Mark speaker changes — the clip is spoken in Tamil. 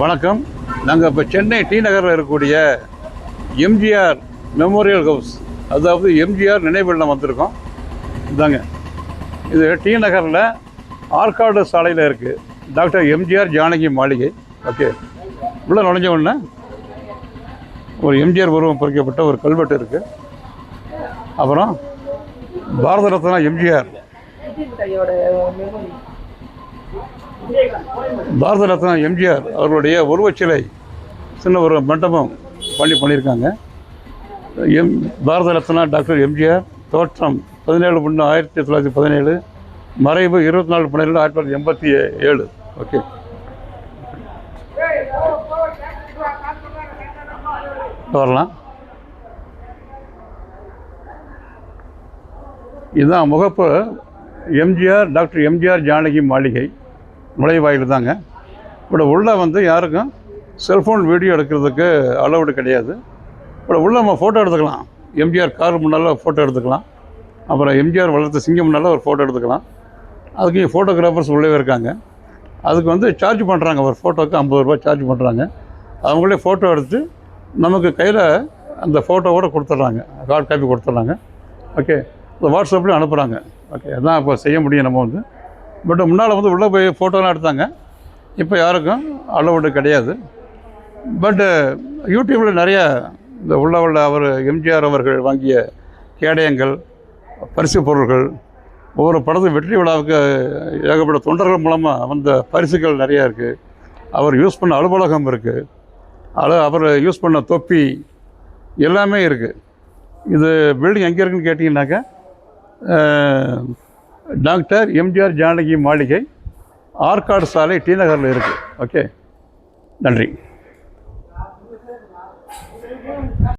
Speaker 1: வணக்கம். நாங்கள் இப்போ சென்னை டி நகரில் இருக்கக்கூடிய எம்ஜிஆர் மெமோரியல் ஹவுஸ், அதாவது எம்ஜிஆர் நினைவில்லம் வந்திருக்கோம். இதாங்க இது டி நகரில் ஆற்காடு சாலையில் இருக்குது. டாக்டர் எம்ஜிஆர் ஜானகி மாளிகை. ஓகே, உள்ளே நுழைஞ்ச உடனே ஒரு எம்ஜிஆர் உருவம் பொறிக்கப்பட்ட ஒரு கல்வெட்டு இருக்குது. அப்புறம் பாரத ரத்னா எம்ஜிஆர் அவர்களுடைய உருவச்சிலை சின்ன ஒரு மண்டபம் பண்ணியிருக்காங்க. பாரத ரத்னா டாக்டர் எம்ஜிஆர் தோற்றம் 17/1/1917, மறைவு 24/12/1987. ஓகே, வரலாம். இதுதான் முகப்பு. எம்ஜிஆர் டாக்டர் எம்ஜிஆர் ஜானகி மாளிகை நுழைவாயில் தாங்க. இப்படி உள்ளே வந்து யாருக்கும் செல்ஃபோன் வீடியோ எடுக்கிறதுக்கு அலவுடு கிடையாது. இப்படி உள்ளே நம்ம ஃபோட்டோ எடுத்துக்கலாம். எம்ஜிஆர் கார் முன்னால் ஃபோட்டோ எடுத்துக்கலாம். அப்புறம் எம்ஜிஆர் வளர்த்த சிங்கம் முன்னால் ஒரு ஃபோட்டோ எடுத்துக்கலாம். அதுக்கு ஃபோட்டோகிராஃபர்ஸ் உள்ளே இருக்காங்க. அதுக்கு வந்து சார்ஜ் பண்ணுறாங்க. ஒரு ஃபோட்டோவுக்கு 50 ரூபா சார்ஜ் பண்ணுறாங்க. அவங்களே ஃபோட்டோ எடுத்து நமக்கு கையில் அந்த ஃபோட்டோவோடு கொடுத்துட்றாங்க. ஹார்ட் காப்பி கொடுத்துட்றாங்க. ஓகே, இந்த வாட்ஸ்அப்லேயும் அனுப்புகிறாங்க. ஓகே, அதான் இப்போ செய்ய முடியும் நம்ம வந்து. பட் முன்னால் வந்து உள்ளே போய் ஃபோட்டோலாம் எடுத்தாங்க. இப்போ யாருக்கும் அலவுடு கிடையாது. பட்டு யூடியூப்பில் நிறைய இந்த உள்ள அவர் எம்ஜிஆர் அவர்கள் வாங்கிய கேடயங்கள், பரிசு பொருள்கள், ஒவ்வொரு படத்து வெற்றி விழாவுக்கு ஏகப்பட்ட தொண்டர்கள் மூலமாக வந்த பரிசுகள் நிறையா இருக்குது. அவர் யூஸ் பண்ண அலுவலகம் இருக்குது. அவர் யூஸ் பண்ண தொப்பி எல்லாமே இருக்குது. இது பில்டிங் எங்கே இருக்குதுன்னு கேட்டிங்கன்னாக்கா, டாக்டர் எம்ஜிஆர் ஜானகி மாளிகை, ஆற்காடு சாலை, டி நகரில் இருக்குது. ஓகே, நன்றி.